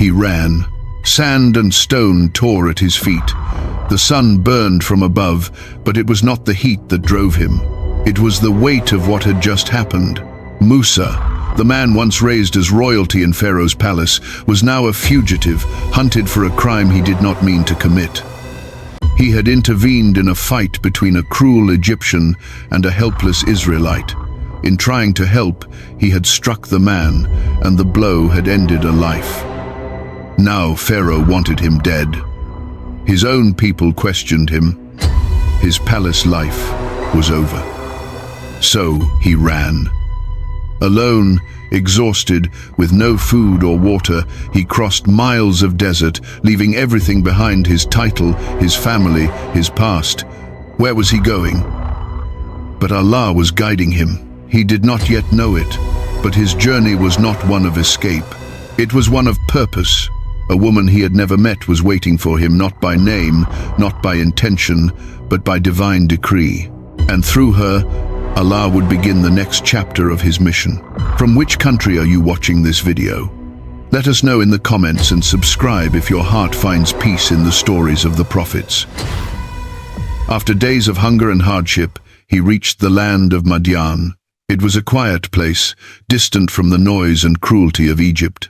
He ran. Sand and stone tore at his feet. The sun burned from above, but it was not the heat that drove him. It was the weight of what had just happened. Musa, the man once raised as royalty in Pharaoh's palace, was now a fugitive, hunted for a crime he did not mean to commit. He had intervened in a fight between a cruel Egyptian and a helpless Israelite. In trying to help, he had struck the man, and the blow had ended a life. Now Pharaoh wanted him dead. His own people questioned him. His palace life was over. So he ran. Alone, exhausted, with no food or water, he crossed miles of desert, leaving everything behind: his title, his family, his past. Where was he going? But Allah was guiding him. He did not yet know it, but his journey was not one of escape. It was one of purpose. A woman he had never met was waiting for him, not by name, not by intention, but by divine decree. And through her, Allah would begin the next chapter of his mission. From which country are you watching this video? Let us know in the comments and subscribe if your heart finds peace in the stories of the prophets. After days of hunger and hardship, he reached the land of Madian. It was a quiet place, distant from the noise and cruelty of Egypt.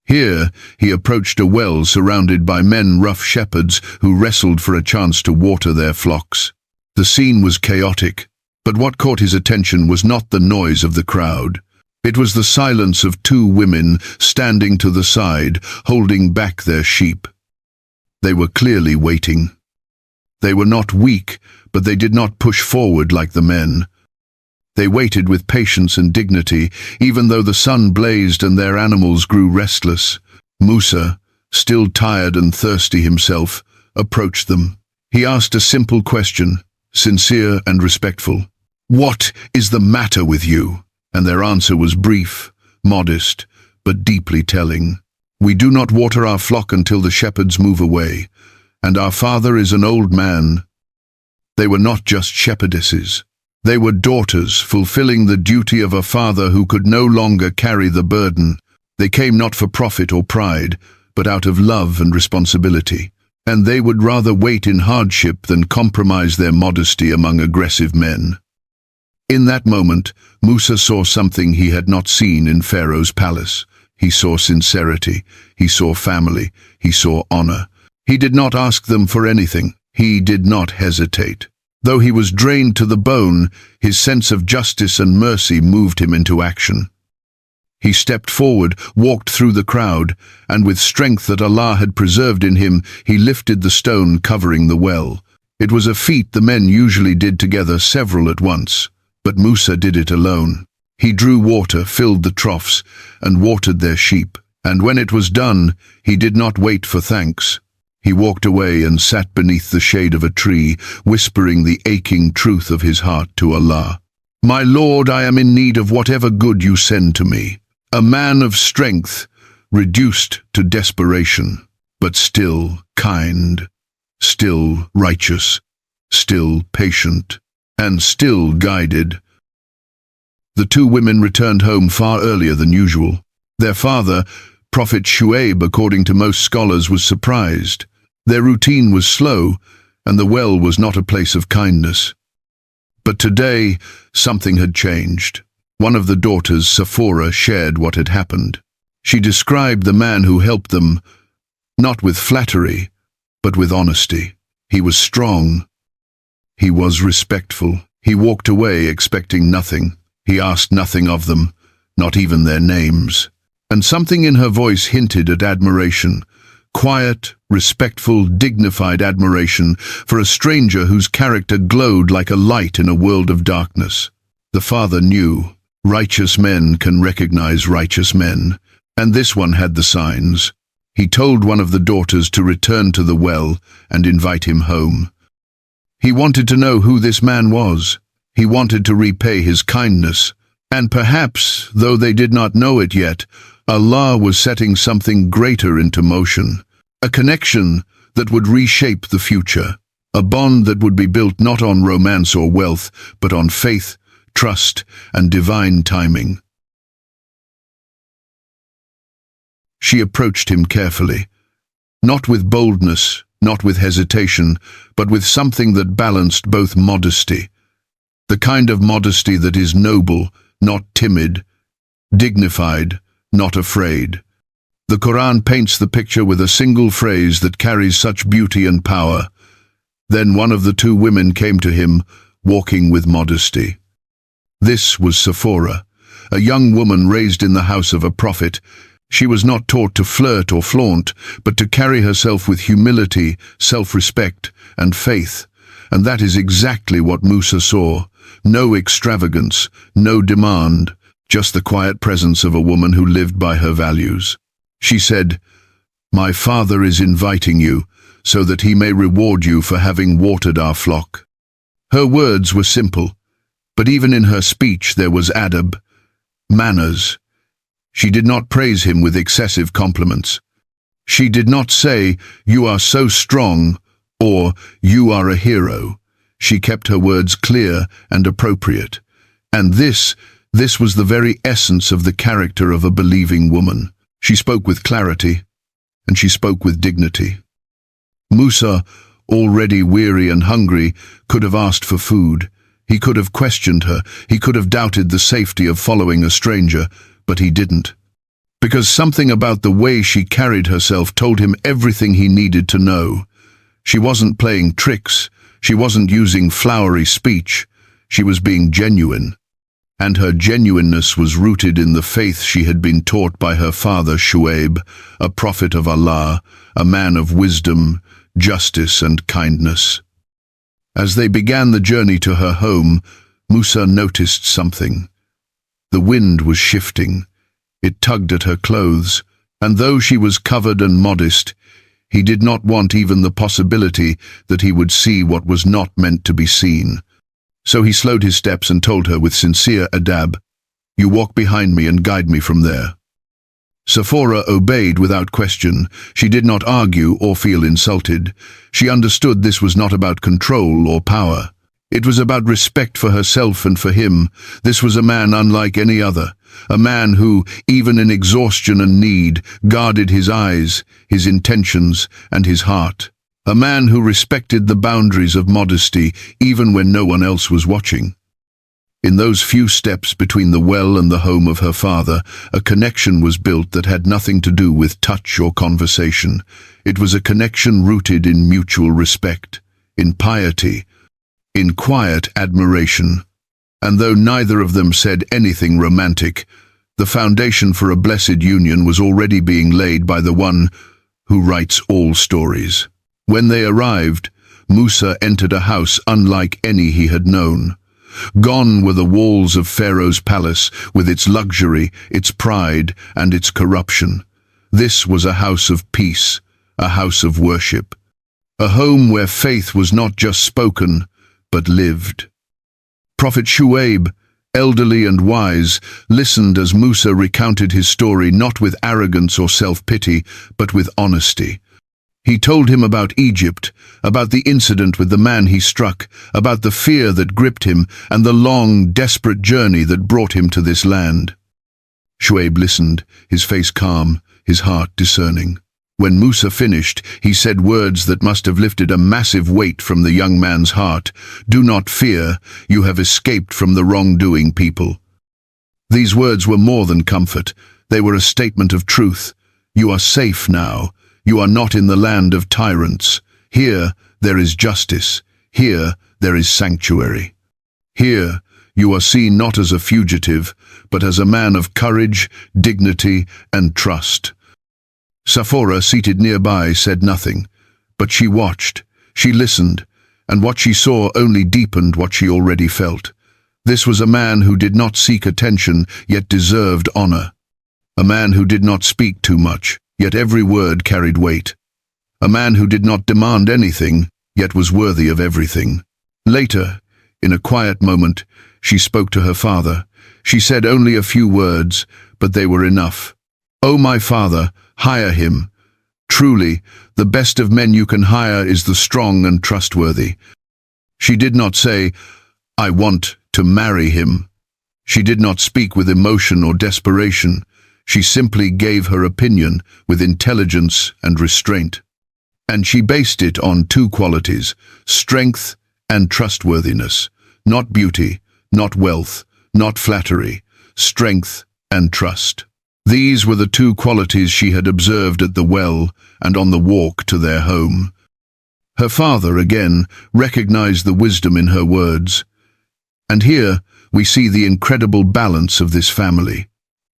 Here, he approached a well surrounded by men, rough shepherds, who wrestled for a chance to water their flocks. The scene was chaotic, but what caught his attention was not the noise of the crowd. It was the silence of two women standing to the side, holding back their sheep. They were clearly waiting. They were not weak, but they did not push forward like the men. They waited with patience and dignity, even though the sun blazed and their animals grew restless. Musa, still tired and thirsty himself, approached them. He asked a simple question, sincere and respectful. "What is the matter with you?" And their answer was brief, modest, but deeply telling. "We do not water our flock until the shepherds move away, and our father is an old man." They were not just shepherdesses. They were daughters, fulfilling the duty of a father who could no longer carry the burden. They came not for profit or pride, but out of love and responsibility. And they would rather wait in hardship than compromise their modesty among aggressive men. In that moment, Musa saw something he had not seen in Pharaoh's palace. He saw sincerity, he saw family, he saw honor. He did not ask them for anything. He did not hesitate. Though he was drained to the bone, his sense of justice and mercy moved him into action. He stepped forward, walked through the crowd, and with strength that Allah had preserved in him, he lifted the stone covering the well. It was a feat the men usually did together, several at once, but Musa did it alone. He drew water, filled the troughs, and watered their sheep. And when it was done, he did not wait for thanks. He walked away and sat beneath the shade of a tree, whispering the aching truth of his heart to Allah. "My Lord, I am in need of whatever good you send to me. A man of strength, reduced to desperation, but still kind, still righteous, still patient, and still guided." The two women returned home far earlier than usual. Their father, Prophet Shu'aib, according to most scholars, was surprised. Their routine was slow, and the well was not a place of kindness. But today, something had changed. One of the daughters, Safoora, shared what had happened. She described the man who helped them, not with flattery, but with honesty. He was strong. He was respectful. He walked away expecting nothing. He asked nothing of them, not even their names. And something in her voice hinted at admiration. Quiet, respectful, dignified admiration for a stranger whose character glowed like a light in a world of darkness. The father knew. Righteous men can recognize righteous men, and this one had the signs. He told one of the daughters to return to the well and invite him home. He wanted to know who this man was. He wanted to repay his kindness. And perhaps, though they did not know it yet, Allah was setting something greater into motion. A connection that would reshape the future. A bond that would be built not on romance or wealth, but on faith, trust, and divine timing. She approached him carefully, not with boldness, not with hesitation, but with something that balanced both modesty. The kind of modesty that is noble, not timid, dignified, not afraid. The Qur'an paints the picture with a single phrase that carries such beauty and power. Then one of the two women came to him, walking with modesty. This was Safoora, a young woman raised in the house of a prophet. She was not taught to flirt or flaunt, but to carry herself with humility, self-respect, and faith. And that is exactly what Musa saw. No extravagance, no demand, just the quiet presence of a woman who lived by her values. She said, "My father is inviting you, so that he may reward you for having watered our flock." Her words were simple, but even in her speech there was adab, manners. She did not praise him with excessive compliments. She did not say, "You are so strong," or "You are a hero." She kept her words clear and appropriate. And this was the very essence of the character of a believing woman. She spoke with clarity, and she spoke with dignity. Musa, already weary and hungry, could have asked for food. He could have questioned her. He could have doubted the safety of following a stranger, but he didn't. Because something about the way she carried herself told him everything he needed to know. She wasn't playing tricks. She wasn't using flowery speech. She was being genuine. And her genuineness was rooted in the faith she had been taught by her father Shuaib, a prophet of Allah, a man of wisdom, justice and kindness. As they began the journey to her home, Musa noticed something. The wind was shifting. It tugged at her clothes, and though she was covered and modest, he did not want even the possibility that he would see what was not meant to be seen. So he slowed his steps and told her with sincere adab, "You walk behind me and guide me from there." Safoora obeyed without question. She did not argue or feel insulted. She understood this was not about control or power. It was about respect for herself and for him. This was a man unlike any other, a man who, even in exhaustion and need, guarded his eyes, his intentions, and his heart. A man who respected the boundaries of modesty even when no one else was watching. In those few steps between the well and the home of her father, a connection was built that had nothing to do with touch or conversation. It was a connection rooted in mutual respect, in piety, in quiet admiration. And though neither of them said anything romantic, the foundation for a blessed union was already being laid by the one who writes all stories. When they arrived, Musa entered a house unlike any he had known. Gone were the walls of Pharaoh's palace, with its luxury, its pride, and its corruption. This was a house of peace, a house of worship, a home where faith was not just spoken, but lived. Prophet Shuaib, elderly and wise, listened as Musa recounted his story not with arrogance or self-pity, but with honesty. He told him about Egypt, about the incident with the man he struck, about the fear that gripped him, and the long, desperate journey that brought him to this land. Shuaib listened, his face calm, his heart discerning. When Musa finished, he said words that must have lifted a massive weight from the young man's heart. "Do not fear, you have escaped from the wrongdoing people." These words were more than comfort. They were a statement of truth. You are safe now. You are not in the land of tyrants. Here there is justice. Here there is sanctuary. Here you are seen not as a fugitive, but as a man of courage, dignity, and trust. Safoora, seated nearby, said nothing, but she watched, she listened, and what she saw only deepened what she already felt. This was a man who did not seek attention, yet deserved honor. A man who did not speak too much, yet every word carried weight. A man who did not demand anything, yet was worthy of everything. Later, in a quiet moment, she spoke to her father. She said only a few words, but they were enough. "O my father, hire him. Truly, the best of men you can hire is the strong and trustworthy." She did not say, "I want to marry him." She did not speak with emotion or desperation. She simply gave her opinion with intelligence and restraint. And she based it on two qualities, strength and trustworthiness, not beauty, not wealth, not flattery, strength and trust. These were the two qualities she had observed at the well and on the walk to their home. Her father, again, recognized the wisdom in her words. And here we see the incredible balance of this family.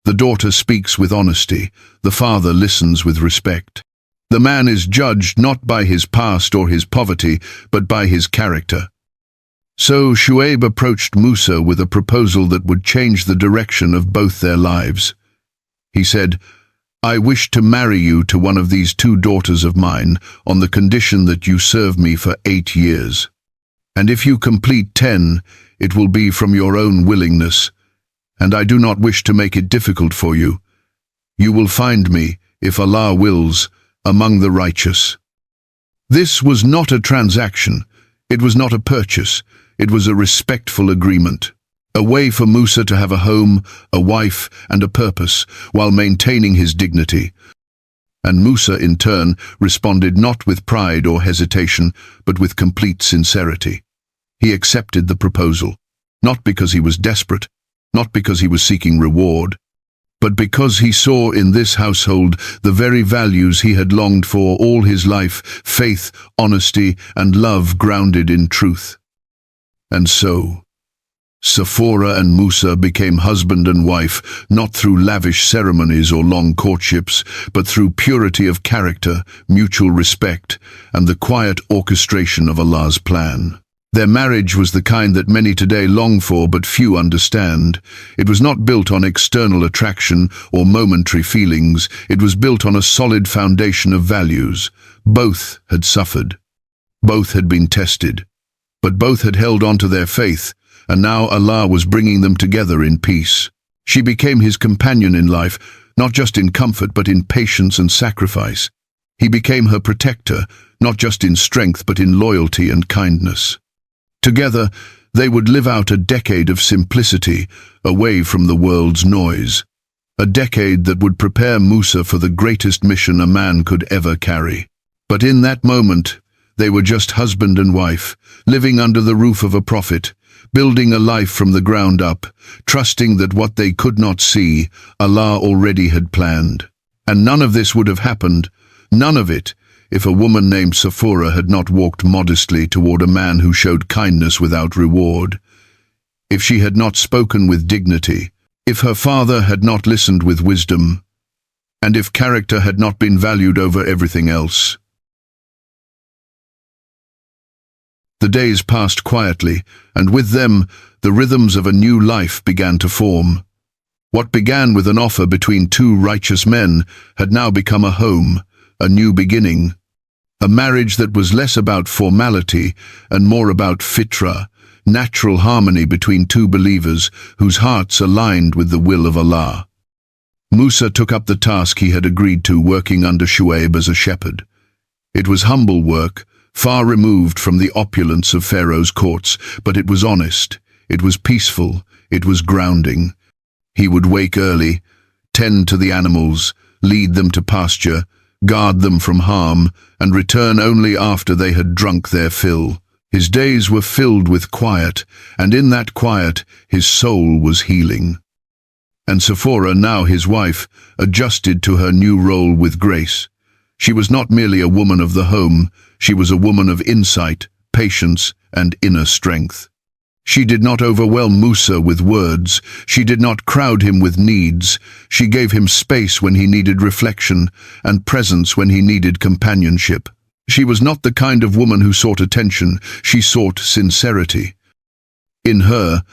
The daughter speaks with honesty, the father listens with respect. The man is judged not by his past or his poverty, but by his character. So Shuaib approached Musa with a proposal that would change the direction of both their lives. He said, "I wish to marry you to one of these two daughters of mine on the condition that you serve me for 8 years. And if you complete 10, it will be from your own willingness, and I do not wish to make it difficult for you. You will find me, if Allah wills, among the righteous." This was not a transaction, it was not a purchase, it was a respectful agreement. A way for Musa to have a home, a wife, and a purpose, while maintaining his dignity. And Musa, in turn, responded not with pride or hesitation, but with complete sincerity. He accepted the proposal, not because he was desperate, not because he was seeking reward, but because he saw in this household the very values he had longed for all his life, faith, honesty, and love grounded in truth. And so, Safoora and Musa became husband and wife, not through lavish ceremonies or long courtships, but through purity of character, mutual respect, and the quiet orchestration of Allah's plan. Their marriage was the kind that many today long for but few understand. It was not built on external attraction or momentary feelings. It was built on a solid foundation of values. Both had suffered. Both had been tested. But both had held on to their faith, and now Allah was bringing them together in peace. She became his companion in life, not just in comfort but in patience and sacrifice. He became her protector, not just in strength but in loyalty and kindness. Together, they would live out a decade of simplicity, away from the world's noise. A decade that would prepare Musa for the greatest mission a man could ever carry. But in that moment, they were just husband and wife, living under the roof of a prophet, building a life from the ground up, trusting that what they could not see, Allah already had planned. And none of this would have happened, none of it, if a woman named Safoora had not walked modestly toward a man who showed kindness without reward, if she had not spoken with dignity, if her father had not listened with wisdom, and if character had not been valued over everything else. The days passed quietly, and with them, the rhythms of a new life began to form. What began with an offer between two righteous men had now become a home, a new beginning. A marriage that was less about formality and more about fitra, natural harmony between two believers whose hearts aligned with the will of Allah. Musa took up the task he had agreed to, working under Shuaib as a shepherd. It was humble work, far removed from the opulence of Pharaoh's courts, but it was honest, it was peaceful, it was grounding. He would wake early, tend to the animals, lead them to pasture, guard them from harm, and return only after they had drunk their fill. His days were filled with quiet, and in that quiet his soul was healing. And Safoora, now his wife, adjusted to her new role with grace. She was not merely a woman of the home, she was a woman of insight, patience, and inner strength. She did not overwhelm Musa with words, she did not crowd him with needs, she gave him space when he needed reflection, and presence when he needed companionship. She was not the kind of woman who sought attention, she sought sincerity. In her,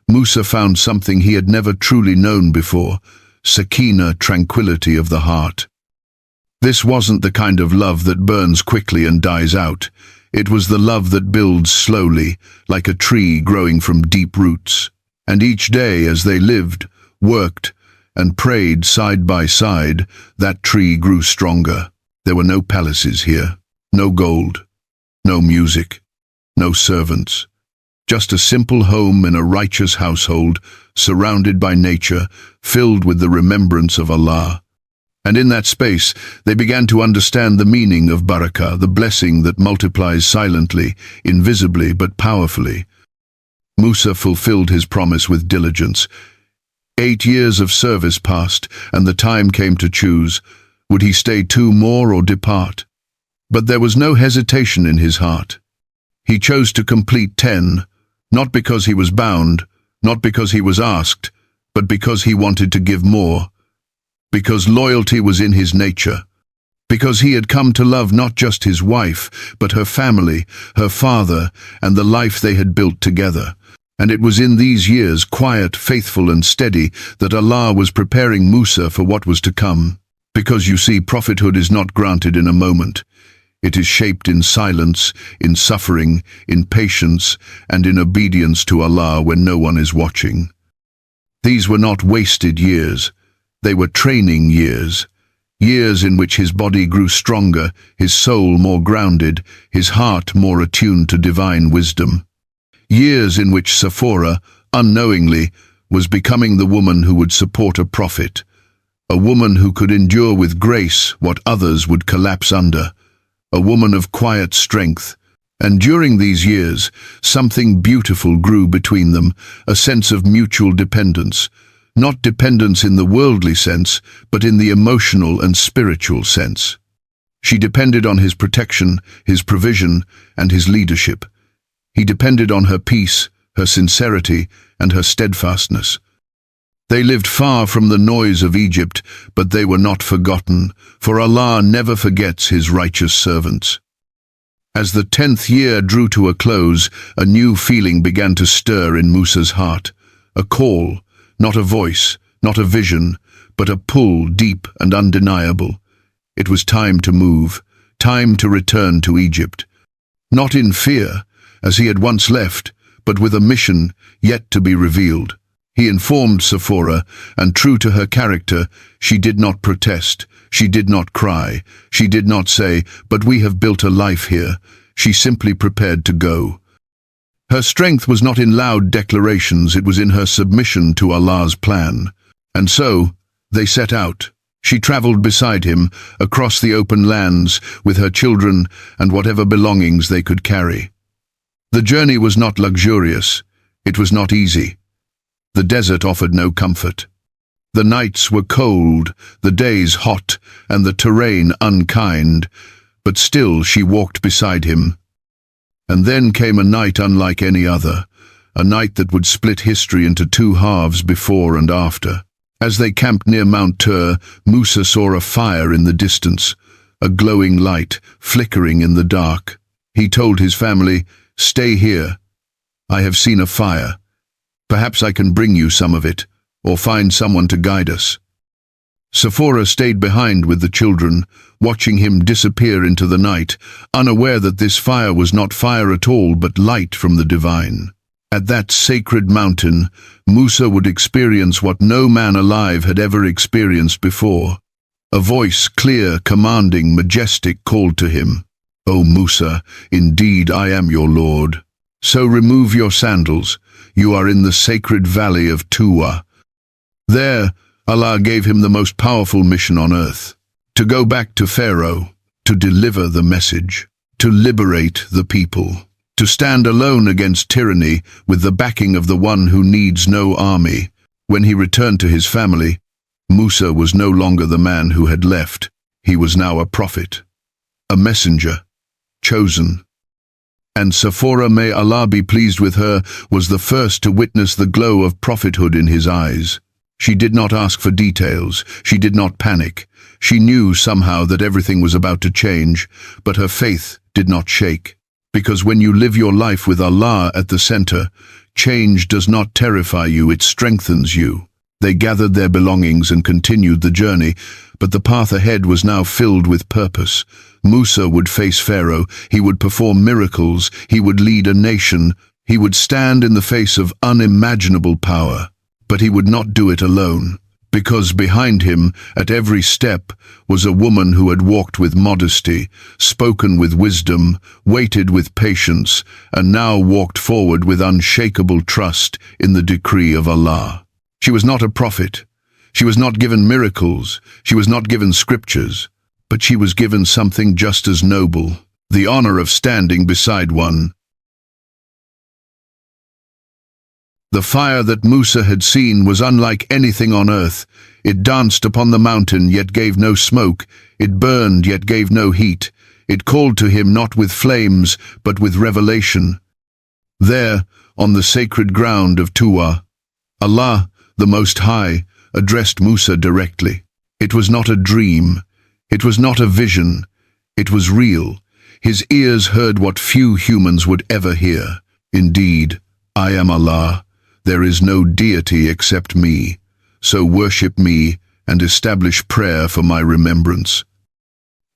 Musa found something he had never truly known before, sakina, tranquility of the heart. This wasn't the kind of love that burns quickly and dies out. It was the love that builds slowly, like a tree growing from deep roots. And each day as they lived, worked, and prayed side by side, that tree grew stronger. There were no palaces here, no gold, no music, no servants, Just a simple home in a righteous household, surrounded by nature, filled with the remembrance of Allah. And in that space, they began to understand the meaning of barakah, the blessing that multiplies silently, invisibly, but powerfully. Musa fulfilled his promise with diligence. 8 years of service passed, and the time came to choose. Would he stay 2 more or depart? But there was no hesitation in his heart. He chose to complete 10, not because he was bound, not because he was asked, but because he wanted to give more. Because loyalty was in his nature. Because he had come to love not just his wife, but her family, her father, and the life they had built together. And it was in these years, quiet, faithful, and steady, that Allah was preparing Musa for what was to come. Because you see, prophethood is not granted in a moment. It is shaped in silence, in suffering, in patience, and in obedience to Allah when no one is watching. These were not wasted years. They were training years. Years in which his body grew stronger, his soul more grounded, his heart more attuned to divine wisdom. Years in which Safoora, unknowingly, was becoming the woman who would support a prophet. A woman who could endure with grace what others would collapse under. A woman of quiet strength. And during these years, something beautiful grew between them, a sense of mutual dependence. Not dependence in the worldly sense, but in the emotional and spiritual sense. She depended on his protection, his provision, and his leadership. He depended on her peace, her sincerity, and her steadfastness. They lived far from the noise of Egypt, but they were not forgotten, for Allah never forgets his righteous servants. As the 10th year drew to a close, a new feeling began to stir in Musa's heart. A call, not a voice, not a vision, but a pull deep and undeniable. It was time to move, time to return to Egypt. Not in fear, as he had once left, but with a mission yet to be revealed. He informed Safoora, and true to her character, she did not protest, she did not cry, she did not say, "But we have built a life here." She simply prepared to go. Her strength was not in loud declarations, it was in her submission to Allah's plan. And so, they set out. She traveled beside him, across the open lands, with her children and whatever belongings they could carry. The journey was not luxurious, it was not easy. The desert offered no comfort. The nights were cold, the days hot, and the terrain unkind, but still she walked beside him. And then came a night unlike any other, a night that would split history into 2 halves before and after. As they camped near Mount Tur, Musa saw a fire in the distance, a glowing light, flickering in the dark. He told his family, "Stay here. I have seen a fire. Perhaps I can bring you some of it, or find someone to guide us." Safoora stayed behind with the children, watching him disappear into the night, unaware that this fire was not fire at all, but light from the divine. At that sacred mountain, Musa would experience what no man alive had ever experienced before. A voice, clear, commanding, majestic, called to him, "O Musa, indeed I am your Lord. So remove your sandals. You are in the sacred valley of Tuwa." There, Allah gave him the most powerful mission on earth. To go back to Pharaoh, to deliver the message, to liberate the people, to stand alone against tyranny with the backing of the one who needs no army. When he returned to his family, Musa was no longer the man who had left. He was now a prophet, a messenger, chosen. And Safoora, may Allah be pleased with her, was the first to witness the glow of prophethood in his eyes. She did not ask for details, she did not panic. She knew somehow that everything was about to change, but her faith did not shake. Because when you live your life with Allah at the center, change does not terrify you, it strengthens you. They gathered their belongings and continued the journey, but the path ahead was now filled with purpose. Musa would face Pharaoh, he would perform miracles, he would lead a nation, he would stand in the face of unimaginable power. But he would not do it alone. because behind him, at every step, was a woman who had walked with modesty, spoken with wisdom, waited with patience, and now walked forward with unshakable trust in the decree of Allah. She was not a prophet. She was not given miracles. She was not given scriptures. But she was given something just as noble, the honor of standing beside one. The fire that Musa had seen was unlike anything on earth. It danced upon the mountain, yet gave no smoke. It burned, yet gave no heat. It called to him not with flames, but with revelation. There, on the sacred ground of Tuwa, Allah, the Most High, addressed Musa directly. It was not a dream. It was not a vision. It was real. His ears heard what few humans would ever hear. Indeed, I am Allah. There is no deity except me, so worship me and establish prayer for my remembrance.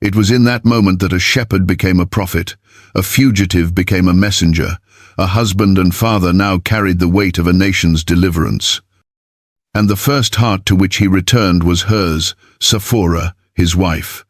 It was in that moment that a shepherd became a prophet, a fugitive became a messenger, a husband and father now carried the weight of a nation's deliverance. And the first heart to which he returned was hers, Safoora, his wife,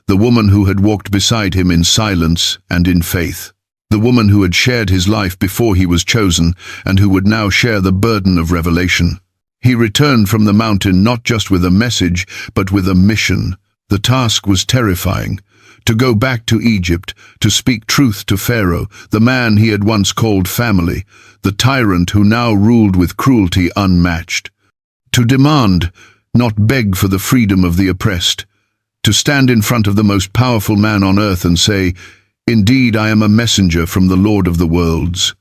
the woman who had walked beside him in silence and in faith. The woman who had shared his life before he was chosen and who would now share the burden of revelation. He returned from the mountain not just with a message, but with a mission. The task was terrifying. To go back to Egypt, to speak truth to Pharaoh, the man he had once called family, the tyrant who now ruled with cruelty unmatched. To demand, not beg for the freedom of the oppressed. To stand in front of the most powerful man on earth and say, "Indeed, I am a messenger from the Lord of the worlds."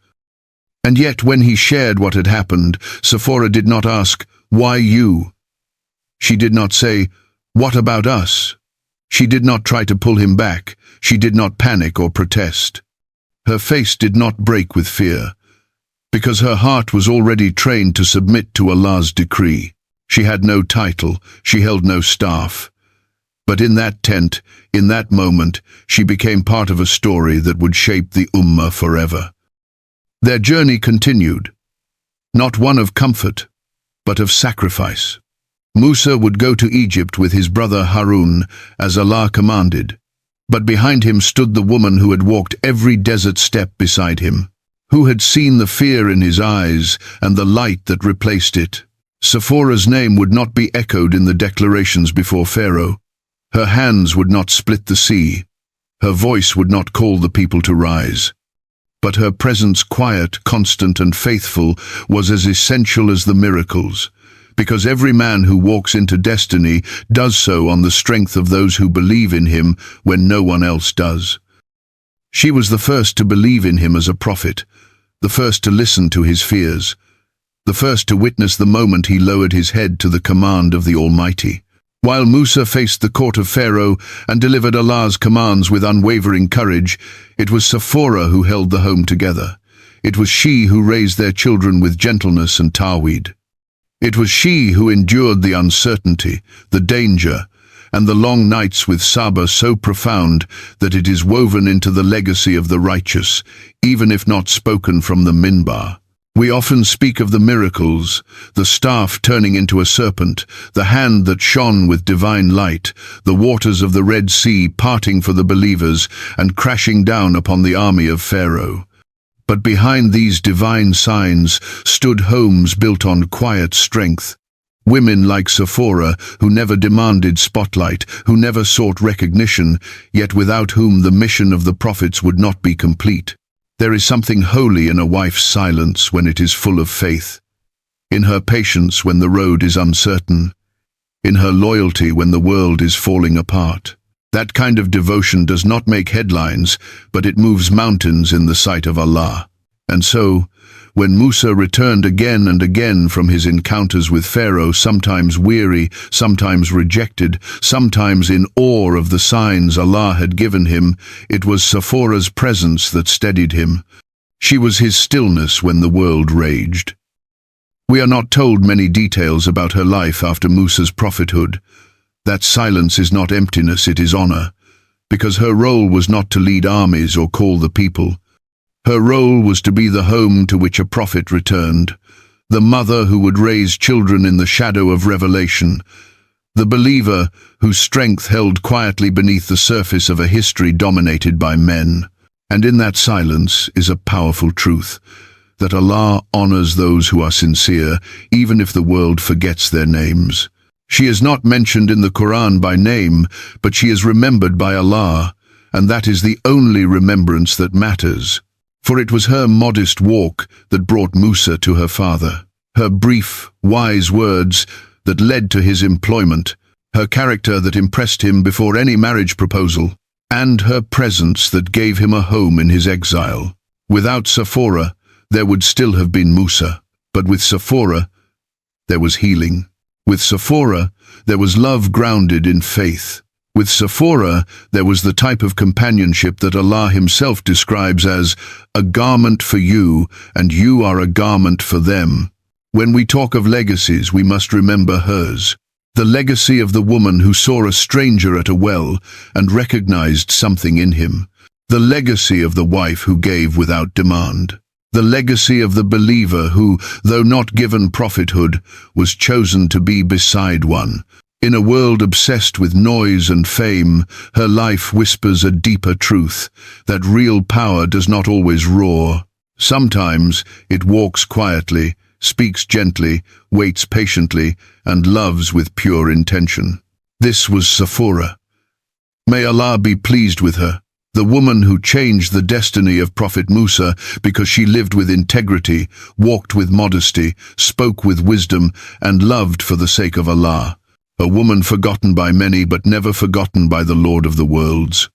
And yet, when he shared what had happened, Safoora did not ask, "Why you?" She did not say, "What about us?" She did not try to pull him back. She did not panic or protest. Her face did not break with fear, because her heart was already trained to submit to Allah's decree. She had no title. She held no staff. But in that tent, in that moment, she became part of a story that would shape the Ummah forever. Their journey continued, not one of comfort, but of sacrifice. Musa would go to Egypt with his brother Harun, as Allah commanded. But behind him stood the woman who had walked every desert step beside him, who had seen the fear in his eyes and the light that replaced it. Safoora's name would not be echoed in the declarations before Pharaoh. Her hands would not split the sea. Her voice would not call the people to rise. But her presence, quiet, constant, and faithful, was as essential as the miracles, because every man who walks into destiny does so on the strength of those who believe in him when no one else does. She was the first to believe in him as a prophet, the first to listen to his fears, the first to witness the moment he lowered his head to the command of the Almighty. While Musa faced the court of Pharaoh and delivered Allah's commands with unwavering courage, it was Safoora who held the home together. It was she who raised their children with gentleness and tawhid. It was she who endured the uncertainty, the danger, and the long nights with sabr so profound that it is woven into the legacy of the righteous, even if not spoken from the minbar. We often speak of the miracles, the staff turning into a serpent, the hand that shone with divine light, the waters of the Red Sea parting for the believers and crashing down upon the army of Pharaoh. But behind these divine signs stood homes built on quiet strength. Women like Safoora, who never demanded spotlight, who never sought recognition, yet without whom the mission of the prophets would not be complete. There is something holy in a wife's silence when it is full of faith, in her patience when the road is uncertain, in her loyalty when the world is falling apart. That kind of devotion does not make headlines, but it moves mountains in the sight of Allah. And so, when Musa returned again and again from his encounters with Pharaoh, sometimes weary, sometimes rejected, sometimes in awe of the signs Allah had given him, it was Safoora's presence that steadied him. She was his stillness when the world raged. We are not told many details about her life after Musa's prophethood. That silence is not emptiness, it is honor, because her role was not to lead armies or call the people. Her role was to be the home to which a prophet returned, the mother who would raise children in the shadow of revelation, the believer whose strength held quietly beneath the surface of a history dominated by men. And in that silence is a powerful truth, that Allah honors those who are sincere, even if the world forgets their names. She is not mentioned in the Qur'an by name, but she is remembered by Allah, and that is the only remembrance that matters. For it was her modest walk that brought Musa to her father, her brief, wise words that led to his employment, her character that impressed him before any marriage proposal, and her presence that gave him a home in his exile. Without Safoora, there would still have been Musa, but with Safoora, there was healing. With Safoora, there was love grounded in faith. With Safoora, there was the type of companionship that Allah Himself describes as a garment for you, and you are a garment for them. When we talk of legacies, we must remember hers. The legacy of the woman who saw a stranger at a well and recognized something in him. The legacy of the wife who gave without demand. The legacy of the believer who, though not given prophethood, was chosen to be beside one. In a world obsessed with noise and fame, her life whispers a deeper truth, that real power does not always roar. Sometimes it walks quietly, speaks gently, waits patiently, and loves with pure intention. This was Safoora. May Allah be pleased with her, the woman who changed the destiny of Prophet Musa because she lived with integrity, walked with modesty, spoke with wisdom, and loved for the sake of Allah. A woman forgotten by many but never forgotten by the Lord of the worlds.